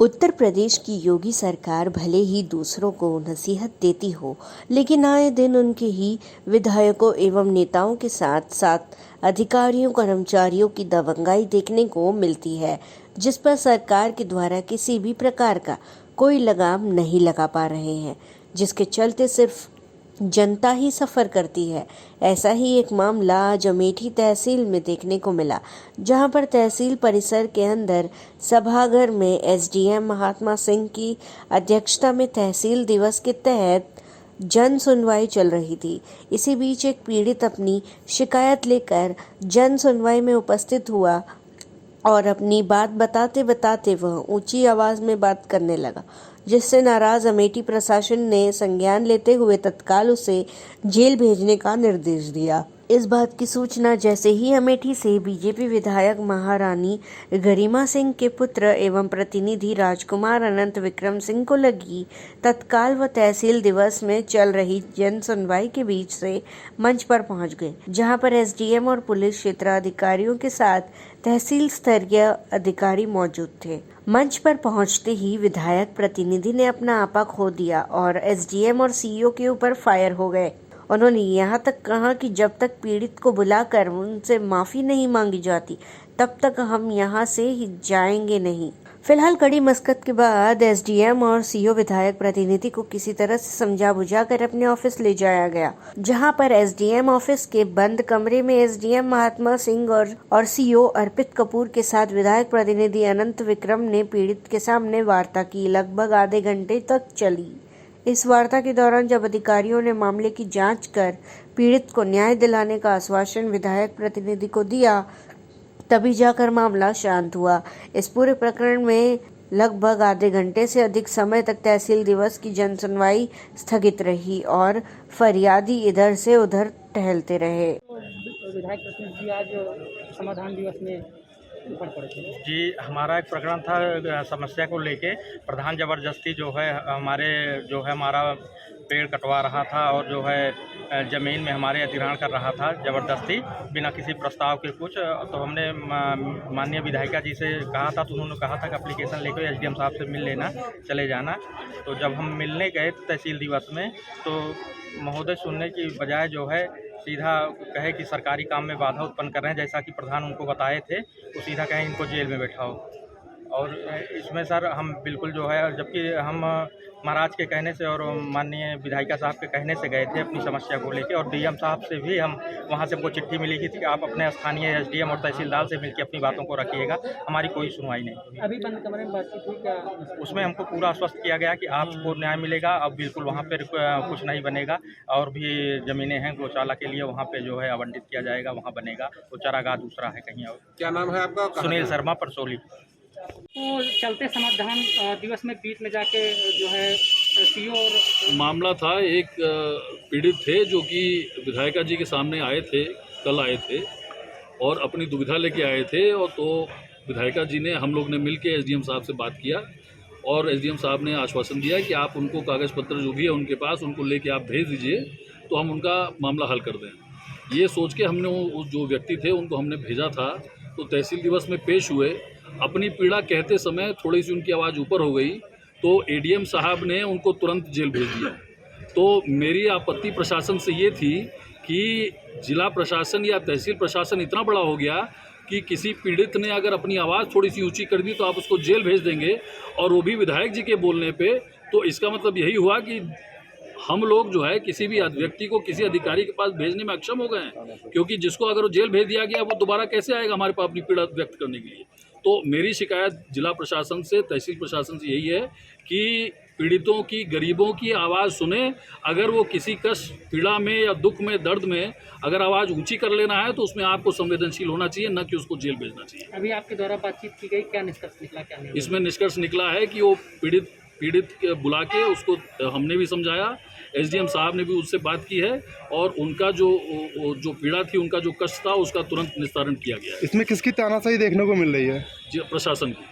उत्तर प्रदेश की योगी सरकार भले ही दूसरों को नसीहत देती हो, लेकिन आए दिन उनके ही विधायकों एवं नेताओं के साथ साथ अधिकारियों कर्मचारियों की दबंगाई देखने को मिलती है, जिस पर सरकार के द्वारा किसी भी प्रकार का कोई लगाम नहीं लगा पा रहे हैं, जिसके चलते सिर्फ जनता ही सफ़र करती है। ऐसा ही एक मामला आज अमेठी तहसील में देखने को मिला, जहां पर तहसील परिसर के अंदर सभागार में एसडीएम महात्मा सिंह की अध्यक्षता में तहसील दिवस के तहत जन सुनवाई चल रही थी। इसी बीच एक पीड़ित अपनी शिकायत लेकर जन सुनवाई में उपस्थित हुआ और अपनी बात बताते बताते वह ऊंची आवाज में बात करने लगा, जिससे नाराज अमेठी प्रशासन ने संज्ञान लेते हुए तत्काल उसे जेल भेजने का निर्देश दिया। इस बात की सूचना जैसे ही अमेठी से बीजेपी विधायक महारानी गरिमा सिंह के पुत्र एवं प्रतिनिधि राजकुमार अनंत विक्रम सिंह को लगी, तत्काल वह तहसील दिवस में चल रही जन सुनवाई के बीच से मंच पर पहुंच गए, जहां पर एसडीएम और पुलिस क्षेत्राधिकारियों के साथ तहसील स्तरीय अधिकारी मौजूद थे। मंच पर पहुंचते ही विधायक प्रतिनिधि ने अपना आपा खो दिया और एसडीएम और सीईओ के ऊपर फायर हो गए। उन्होंने यहाँ तक कहा कि जब तक पीड़ित को बुलाकर उनसे माफ़ी नहीं मांगी जाती, तब तक हम यहाँ से ही जाएंगे नहीं। फिलहाल कड़ी मशक्कत के बाद एसडीएम और सीईओ विधायक प्रतिनिधि को किसी तरह से समझा बुझा कर अपने ऑफिस ले जाया गया, जहां पर एसडीएम ऑफिस के बंद कमरे में एसडीएम महात्मा सिंह और सीईओ अर्पित कपूर के साथ विधायक प्रतिनिधि अनंत विक्रम ने पीड़ित के सामने वार्ता की। लगभग आधे घंटे तक चली इस वार्ता के दौरान जब अधिकारियों ने मामले की जांच कर पीड़ित को न्याय दिलाने का आश्वासन विधायक प्रतिनिधि को दिया, तभी जाकर मामला शांत हुआ। इस पूरे प्रकरण में लगभग आधे घंटे से अधिक समय तक तहसील दिवस की जन सुनवाई स्थगित रही और फरियादी इधर से उधर टहलते रहे। विधायक प्रतिनिधि आज समाधान दिवस में ऊपर पड़े थे। जी, हमारा एक प्रकरण था समस्या को लेके। प्रधान ज़बरदस्ती जो है हमारा पेड़ कटवा रहा था और जो है ज़मीन में हमारे अधिग्रहण कर रहा था ज़बरदस्ती, बिना किसी प्रस्ताव के कुछ। तो हमने माननीय विधायिका जी से कहा था, तो उन्होंने कहा था कि एप्लीकेशन लेकर एसडीएम साहब से मिल लेना, चले जाना। तो जब हम मिलने गए तहसील दिवस में, तो महोदय सुनने की बजाय जो है सीधा कहे कि सरकारी काम में बाधा उत्पन्न कर रहे हैं, जैसा कि प्रधान उनको बताए थे, तो सीधा कहें इनको जेल में बैठाओ। और इसमें सर हम बिल्कुल जो है, जबकि हम महाराज के कहने से और माननीय विधायिका साहब के कहने से गए थे अपनी समस्या को लेके, और डीएम साहब से भी हम वहाँ से हमको चिट्ठी मिली थी कि आप अपने स्थानीय एसडीएम और तहसीलदार से मिलकर अपनी बातों को रखिएगा। हमारी कोई सुनवाई नहीं। अभी बंद कमरे में बातचीत हुई क्या? उसमें हमको पूरा आश्वस्त किया गया कि आपको न्याय मिलेगा, अब बिल्कुल वहाँ पर कुछ नहीं बनेगा, और भी ज़मीनें हैं गौशाला के लिए, वहाँ पे जो है आवंटित किया जाएगा, वहाँ बनेगा। तो चारागाह दूसरा है कहीं और। क्या नाम है आपका? सुनील शर्मा, परसोली। तो चलते समाधान दिवस में बीच में जाके जो है सीईओ और मामला था, एक पीड़ित थे जो कि विधायिका जी के सामने आए थे, कल आए थे और अपनी दुविधा लेके आए थे। और तो विधायिका जी ने, हम लोग ने मिल के एसडीएम साहब से बात किया और एसडीएम साहब ने आश्वासन दिया कि आप उनको कागज़ पत्र जो भी है उनके पास, उनको लेके आप भेज दीजिए, तो हम उनका मामला हल कर दें। ये सोच के हमने उस जो व्यक्ति थे उनको हमने भेजा था। तो तहसील दिवस में पेश हुए, अपनी पीड़ा कहते समय थोड़ी सी उनकी आवाज़ ऊपर हो गई, तो एडीएम साहब ने उनको तुरंत जेल भेज दिया। तो मेरी आपत्ति प्रशासन से ये थी कि जिला प्रशासन या तहसील प्रशासन इतना बड़ा हो गया कि किसी पीड़ित ने अगर अपनी आवाज़ थोड़ी सी ऊंची कर दी तो आप उसको जेल भेज देंगे, और वो भी विधायक जी के बोलने पे। तो इसका मतलब यही हुआ कि हम लोग जो है किसी भी व्यक्ति को किसी अधिकारी के पास भेजने में अक्षम हो गए हैं, क्योंकि जिसको अगर वो जेल भेज दिया गया, वो दोबारा कैसे आएगा हमारे पास अपनी पीड़ा व्यक्त करने के लिए। तो मेरी शिकायत जिला प्रशासन से, तहसील प्रशासन से यही है कि पीड़ितों की, गरीबों की आवाज़ सुने। अगर वो किसी कष्ट, पीड़ा में या दुख में, दर्द में अगर आवाज़ ऊंची कर लेना है, तो उसमें आपको संवेदनशील होना चाहिए, न कि उसको जेल भेजना चाहिए। अभी आपके द्वारा बातचीत की गई, क्या निष्कर्ष निकला, क्या नहीं? इसमें निष्कर्ष निकला है कि वो पीड़ित बुला के उसको हमने भी समझाया, एसडीएम साहब ने भी उससे बात की है, और उनका जो पीड़ा थी, उनका जो कष्ट था, उसका तुरंत निस्तारण किया गया है। इसमें किसकी तानाशाही देखने को मिल रही है? प्रशासन की।